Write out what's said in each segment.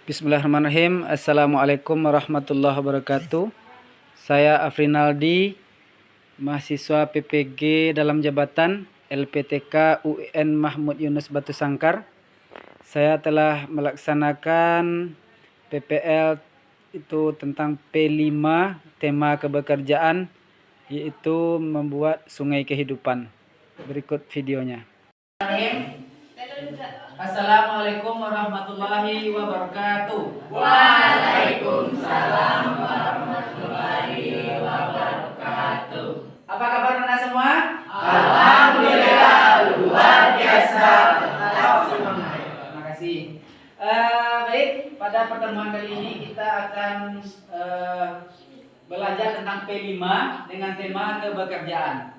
Bismillahirrahmanirrahim. Assalamualaikum warahmatullahi wabarakatuh. Saya Afrinaldi, mahasiswa PPG dalam jabatan LPTK UIN Mahmud Yunus Batu Sangkar. Saya telah melaksanakan PPL itu tentang P5 tema kebekerjaan, yaitu membuat sungai kehidupan. Berikut videonya. Assalamualaikum warahmatullahi wabarakatuh. Waalaikumsalam warahmatullahi wabarakatuh. Apa kabar Anda semua? Alhamdulillah, luar biasa. Terima kasih. Baik, pada pertemuan kali ini kita akan belajar tentang P5 dengan tema kebekerjaan.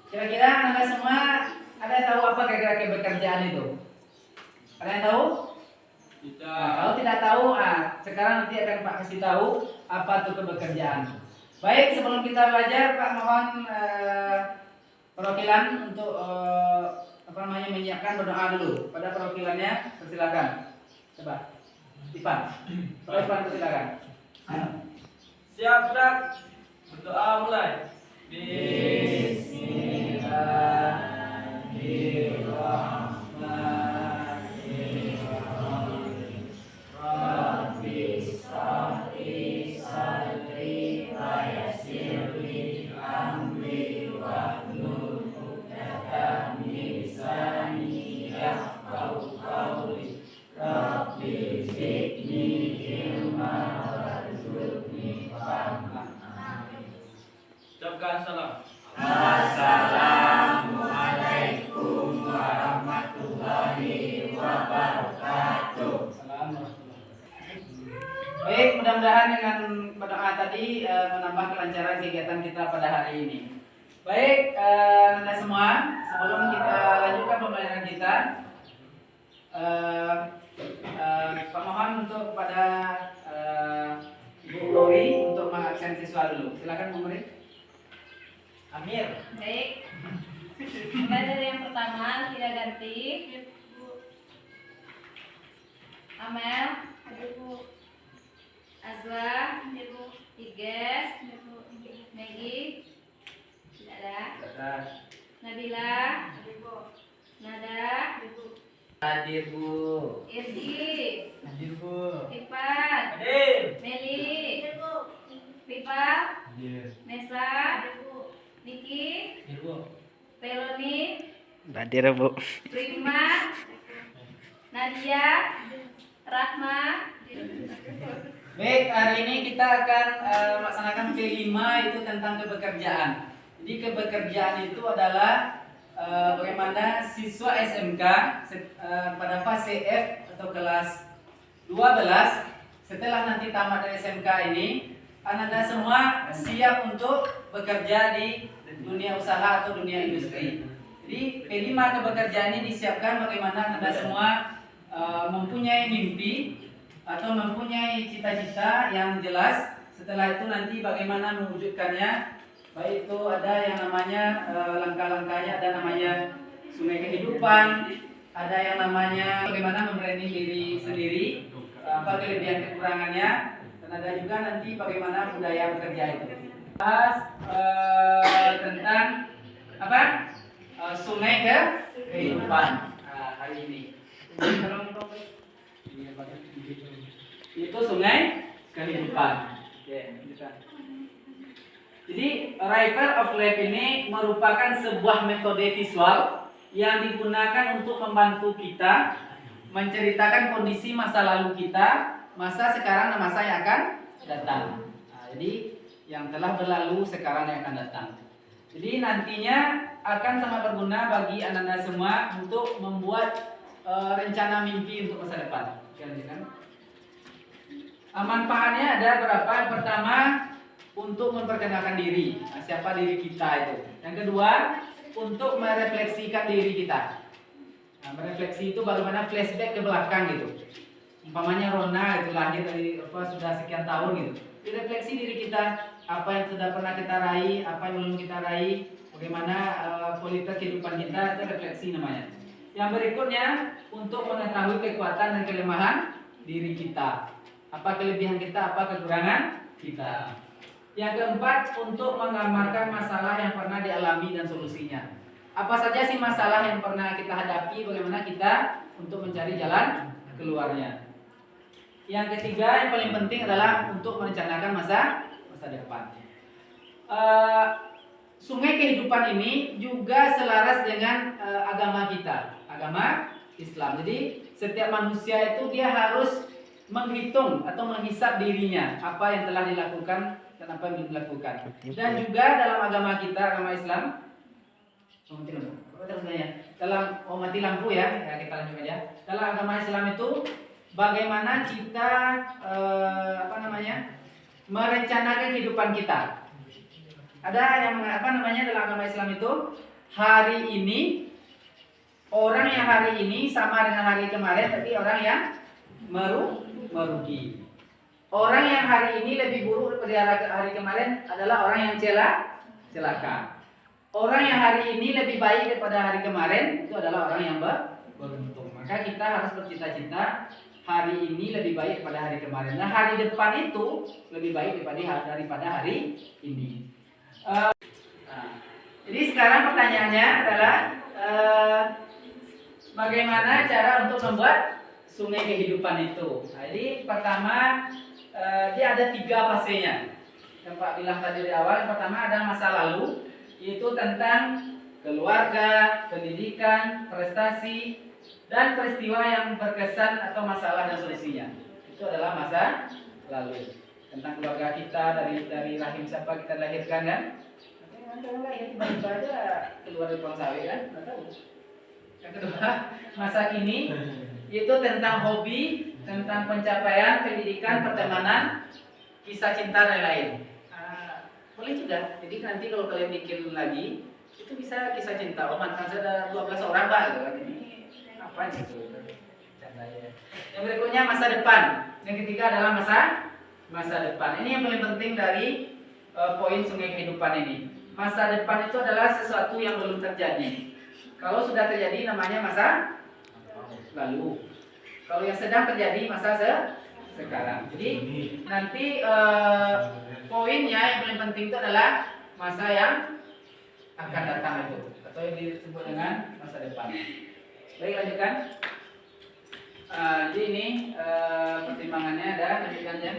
Kira-kira Anda semua ada yang tahu apa kira-kira kebekerjaan itu? Ada yang tahu? Tidak. Nah, kalau tidak tahu, sekarang nanti akan Pak kasih tahu apa itu kebekerjaan. Baik, sebelum kita belajar, Pak mohon perwakilan untuk menyiapkan berdoa dulu. Pada perwakilannya, persilakan. Coba, Ipan. Ipan, persilakan. Siap, Brak. Berdoa mulai. Ucapkan salam. Assalamualaikum warahmatullahi wabarakatuh. Baik, mudah-mudahan dengan berdoa tadi menambah kelancaran kegiatan kita pada hari ini. Baik, Anda semua, sebelum kita lanjutkan pembelajaran kita, Pak mohon untuk pada Ibu Lori untuk mengabsen siswa dulu. Silakan Bu Lori. Amir. Baik. Mulai dari yang pertama, tidak ganti. Amel, Azwa, Iges, Megi, tidak ada. Nabila, Nada, Hadir Bu. Irdi, Hadir Bu. Ipan, Hadir. Meli, Pipa, Nesa, Niki, Hadir Bu. Peloni, Hadir Bu. Prima, Nadia, Rahma. Baik, hari ini kita akan melaksanakan P5 itu tentang kebekerjaan. Jadi kebekerjaan itu adalah bagaimana siswa SMK pada fase F atau kelas 12 setelah nanti tamat dari SMK ini, Anda semua siap untuk bekerja di dunia usaha atau dunia industri. Jadi P5 kebekerjaan ini disiapkan bagaimana Anda semua mempunyai mimpi atau mempunyai cita-cita yang jelas. Setelah itu nanti bagaimana mewujudkannya, baik itu ada yang namanya langkah-langkahnya, ada namanya sungai kehidupan, ada yang namanya bagaimana membranding diri sendiri, apa kelebihan kekurangannya, dan ada juga nanti bagaimana budaya bekerja itu. Bahas tentang apa? Sungai kehidupan hari ini. Itu sungai kehidupan. Jadi River of Life ini merupakan sebuah metode visual yang digunakan untuk membantu kita menceritakan kondisi masa lalu kita, masa sekarang dan masa yang akan datang. Jadi yang telah berlalu, sekarang yang akan datang. Jadi nantinya akan sangat berguna bagi anda semua untuk membuat rencana mimpi untuk masa depan. Manfaatnya ada berapa? Yang pertama, untuk memperkenalkan diri, siapa diri kita itu. Yang kedua, untuk merefleksikan diri kita. Merefleksi itu bagaimana flashback ke belakang gitu. umpamanya Rona itu lahir dari sudah sekian tahun gitu. Direfleksi diri kita, apa yang sudah pernah kita raih, apa yang belum kita raih, bagaimana kualitas kehidupan kita, itu refleksi namanya. Yang berikutnya untuk mengetahui kekuatan dan kelemahan diri kita. Apa kelebihan kita, apa kekurangan kita. Yang keempat, untuk menggambarkan masalah yang pernah dialami dan solusinya. Apa saja sih masalah yang pernah kita hadapi, bagaimana kita untuk mencari jalan keluarnya. Yang ketiga, yang paling penting adalah untuk merencanakan masa depan. Sungai kehidupan ini juga selaras dengan agama kita, agama Islam. Jadi setiap manusia itu dia harus menghitung atau menghisap dirinya, apa yang telah dilakukan dan apa yang belum dilakukan. Dan juga dalam agama kita, agama Islam, dalam mati lampu ya, kita lanjut aja. Dalam agama Islam itu bagaimana kita merencanakan kehidupan kita. Ada yang dalam agama Islam itu hari ini, orang yang hari ini sama dengan hari kemarin, tapi orang yang merugi. Orang yang hari ini lebih buruk daripada hari kemarin adalah orang yang celaka. Orang yang hari ini lebih baik daripada hari kemarin itu adalah orang yang beruntung. Maka kita harus bercita-cita hari ini lebih baik daripada hari kemarin. Nah, hari depan itu lebih baik daripada hari ini. Jadi sekarang pertanyaannya adalah bagaimana cara untuk membuat sungai kehidupan itu. Nah, jadi pertama dia ada 3 fasenya. Yang Pak bilang tadi di awal, yang pertama ada masa lalu, yaitu tentang keluarga, pendidikan, prestasi, dan peristiwa yang berkesan atau masalah dan solusinya. Itu adalah masa lalu. Tentang keluarga kita, dari rahim siapa kita dilahirkan kan? Kalau lahir tiba-tiba aja keluar dari pohon sawi kan? Nggak tahu. Yang kedua, masa kini, itu tentang hobi, tentang pencapaian, pendidikan, pertemanan, kisah cinta dan lain. Boleh juga. Jadi nanti kalau kalian bikin lagi, itu bisa kisah cinta. Oh, mantan saya ada 12 orang Pak gitu kan. Ini apa gitu? Canda ya. Yang berikutnya masa depan. Yang ketiga adalah masa depan. Ini yang paling penting dari poin sungai kehidupan ini. Masa depan itu adalah sesuatu yang belum terjadi. Kalau sudah terjadi namanya masa lalu. Kalau yang sedang terjadi masa sekarang. Jadi nanti poinnya yang paling penting itu adalah masa yang akan datang itu, atau yang disebut dengan masa depan. Baik, lanjutkan. Jadi ini pertimbangannya ada, lanjutkan ya.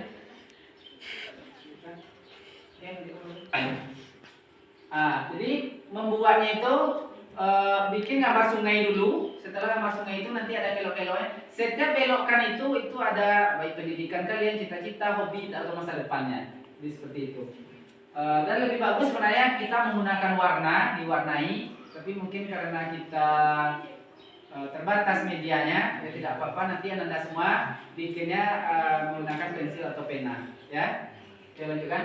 Jadi membuatnya itu bikin gambar sungai dulu. Setelah gambar sungai itu nanti ada belok-beloknya. Setiap belokan itu ada baik pendidikan kalian, cita-cita, hobi atau masa depannya. Jadi seperti itu. Dan lebih bagus sebenarnya kita menggunakan warna, diwarnai. Tapi mungkin karena kita terbatas medianya, ya tidak apa-apa. Nanti anda semua bikinnya menggunakan pensil atau pena, ya. Oke, lanjutkan.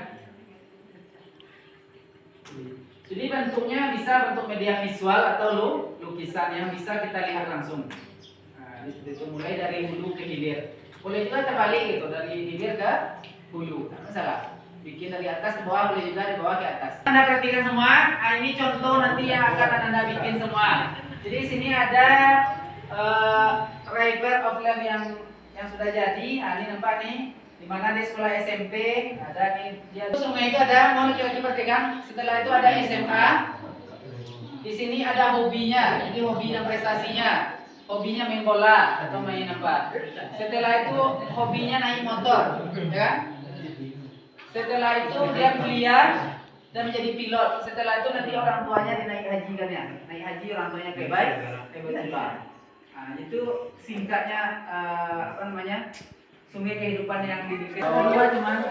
Jadi bentuknya bisa bentuk media visual atau lukisan yang bisa kita lihat langsung. Nah, itu mulai dari hulu ke hilir. Boleh juga terbalik gitu, dari hilir ke hulu. Tidak masalah. Bikin dari atas ke bawah, boleh juga dari bawah ke atas. Anda perhatikan semua. Nah, ini contoh nanti yang akan Anda bikin semua. Jadi sini ada River of Love yang sudah jadi. Nah, ini nampak nih. Di mana di sekolah SMP ada nih, dia sungai itu ada, mau laki-laki perhatikan. Setelah itu ada SMA. Di sini ada hobinya, jadi hobi dan prestasinya. Hobinya main bola atau main apa. Setelah itu hobinya naik motor, ya. Setelah itu dia kuliah dan menjadi pilot. Setelah itu nanti orang tuanya dinaik haji kan ya. Naik haji orang tuanya ke baik terbang. Nah, itu singkatnya sungai kehidupan yang dibikin. Kedua cuma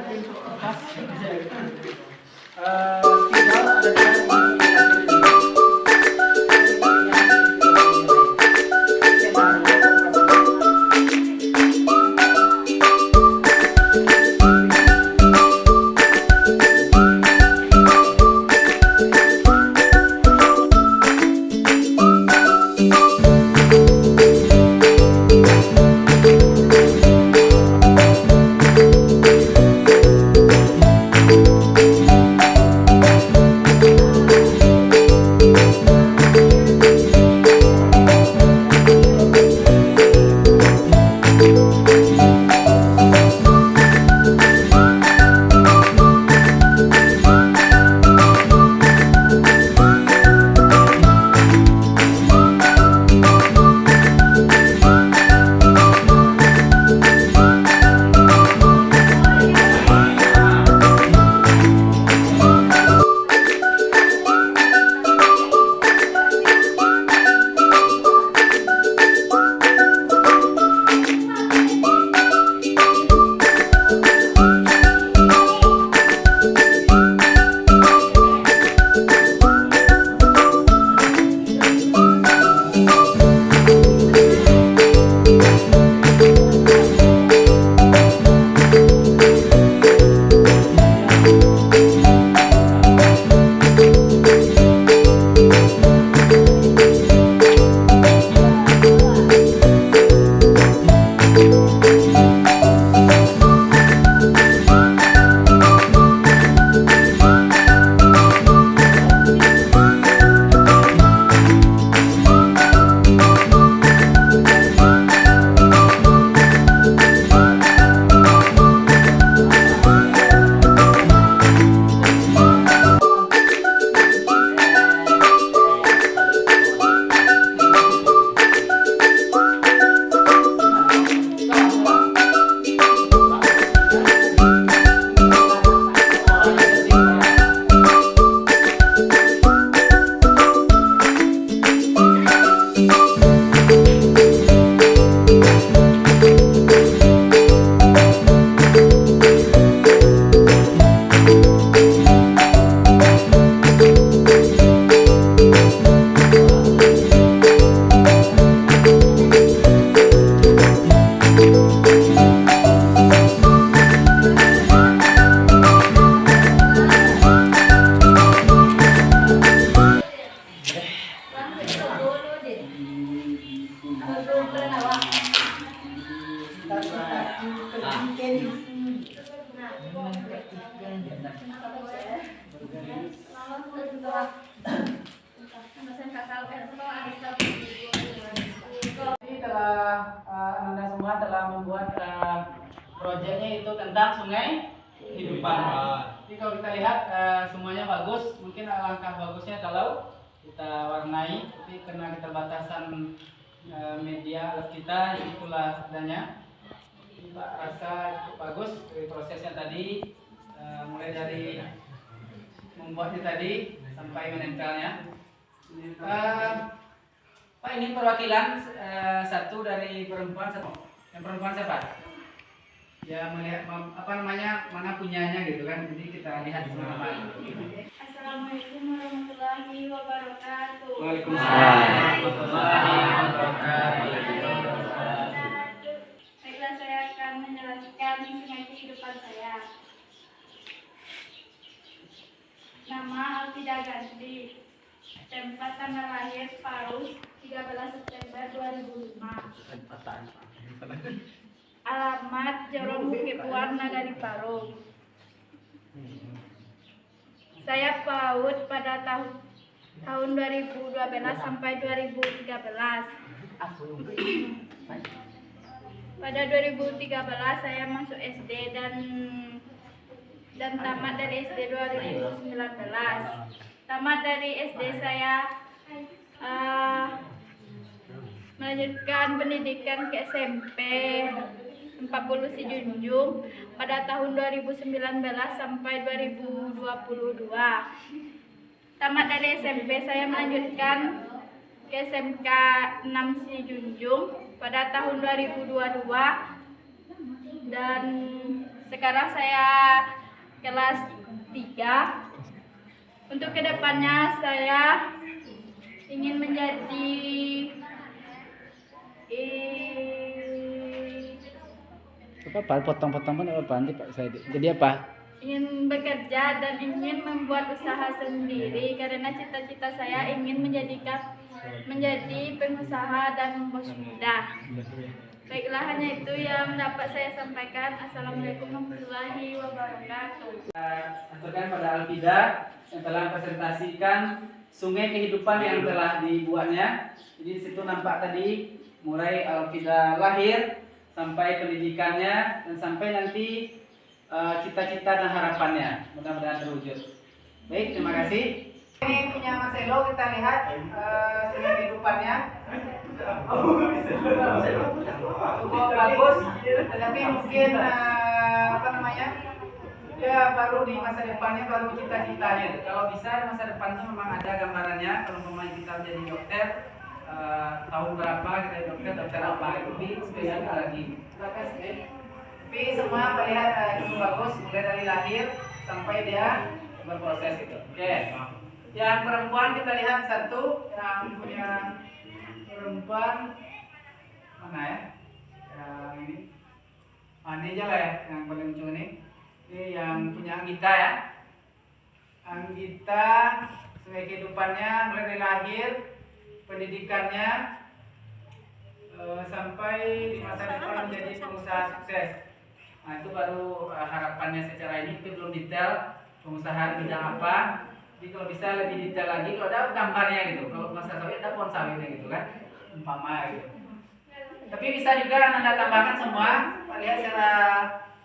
Jadi telah Anda semua telah membuat proyeknya itu tentang sungai kehidupan. Jadi kalau kita lihat semuanya bagus, mungkin alangkah bagusnya kalau kita warnai, tapi karena keterbatasan media alat kita, itulah adanya. Kita rasa cukup bagus dari prosesnya tadi, mulai dari membuatnya tadi sampai menempelnya. Pak, ini perwakilan satu dari perempuan, satu. Yang perempuan siapa? Ya melihat mana punyanya gitu kan. Jadi kita lihat sama-sama. Assalamualaikum warahmatullahi wabarakatuh. Waalaikumsalam. Baiklah, saya akan menjelaskan sungai kehidupan saya. Nama Alfida Gandhi. Tempat tanggal lahir Parus 13 September 2005. Alamat Jorong Bukit Puan, Nagari Parung. Saya PAUD pada tahun 2012 sampai 2013. Pada 2013 saya masuk SD dan tamat dari SD 2019. Tamat dari SD saya melanjutkan pendidikan ke SMP 40 Sijunjung pada tahun 2019 sampai 2022. Tamat dari SMP saya melanjutkan ke SMK 6 Sijunjung pada tahun 2022 dan sekarang saya kelas 3. Untuk kedepannya saya ingin menjadi Apa potong-potong apa nanti Pak saya jadi apa? ingin bekerja dan ingin membuat usaha sendiri karena cita-cita saya ingin menjadi pengusaha dan bos muda. Baiklah, hanya itu yang dapat saya sampaikan. Assalamualaikum warahmatullahi wabarakatuh. Aturkan pada Alfida yang telah mempresentasikan sungai kehidupan yang telah dibuatnya. Jadi di situ nampak tadi mulai Alfida lahir sampai pendidikannya dan sampai nanti cita-cita dan harapannya. Mudah-mudahan terwujud. Baik, terima kasih. Ini punya Mas Elo, kita lihat sungai kehidupannya. Cukup bagus, tetapi mungkin ya baru di masa depannya, baru cita-citanya. Kalau bisa masa depan itu memang ada gambarannya. Kalau pemain kita menjadi dokter, tahun berapa kita jadi dokter apa, itu lebih spesifik lagi. Tapi semua melihat cukup bagus, mulai dari lahir sampai dia berproses itu. Oke. Yang perempuan kita lihat satu, yang punya perempuan mana ya? Yang ini aja lah ya, yang paling lucu nih. Ini yang punya Anggita ya. Anggita, sungai kehidupannya mulai dari lahir, pendidikannya sampai di masa depan menjadi pengusaha sukses. Nah itu baru harapannya secara ini, itu belum detail pengusaha bidang apa. Jadi kalau bisa lebih detail lagi, kalau ada gambarnya gitu. Kalau masa sawit ada pohon sawitnya gitu kan, umpama gitu. Tapi bisa juga Anda tambahkan semua. Pak lihat secara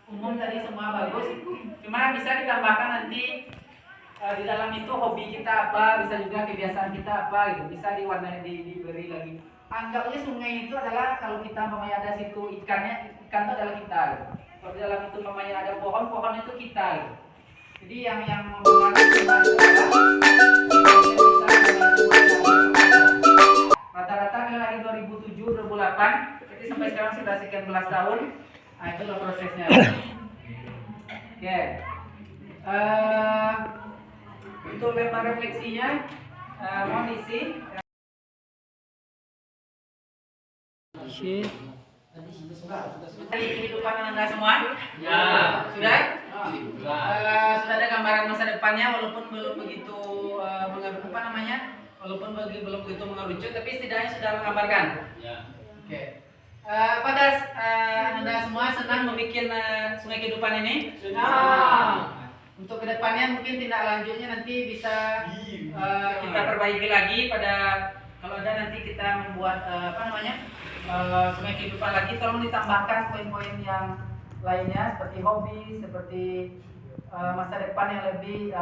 umum tadi semua bagus. Cuma bisa ditambahkan nanti di dalam itu hobi kita apa, bisa juga kebiasaan kita apa gitu. Bisa diwarnai, diberi lagi. Anggapnya sungai itu adalah kalau kita memang ada situ ikannya, ikan itu adalah kita gitu. Kalau di dalam itu memang ada pohon, pohon itu kita gitu. Jadi yang mempengaruhi sungai itu adalah rata-rata lahir 2007, 2008, jadi sampai sekarang sudah sekian belas tahun. Nah itulah prosesnya. Oke. Untuk lembar refleksinya mohon diisi. Dari kehidupan Anda semua? Ya. Sudah? Sudah ada gambaran masa depannya, walaupun belum begitu walaupun belum begitu mengerucut, tapi setidaknya sudah menggambarkan. Ya. Oke. Apakah Anda semua senang membuat sungai sungai kehidupan ini? Senang. Untuk kedepannya mungkin tindak lanjutnya nanti bisa kita perbaiki lagi pada kalau ada nanti kita membuat sungai kehidupan lagi, tolong ditambahkan poin-poin yang lainnya seperti hobi, seperti masa depan yang lebih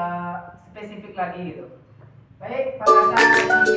spesifik lagi gitu. Baik, pada saat ini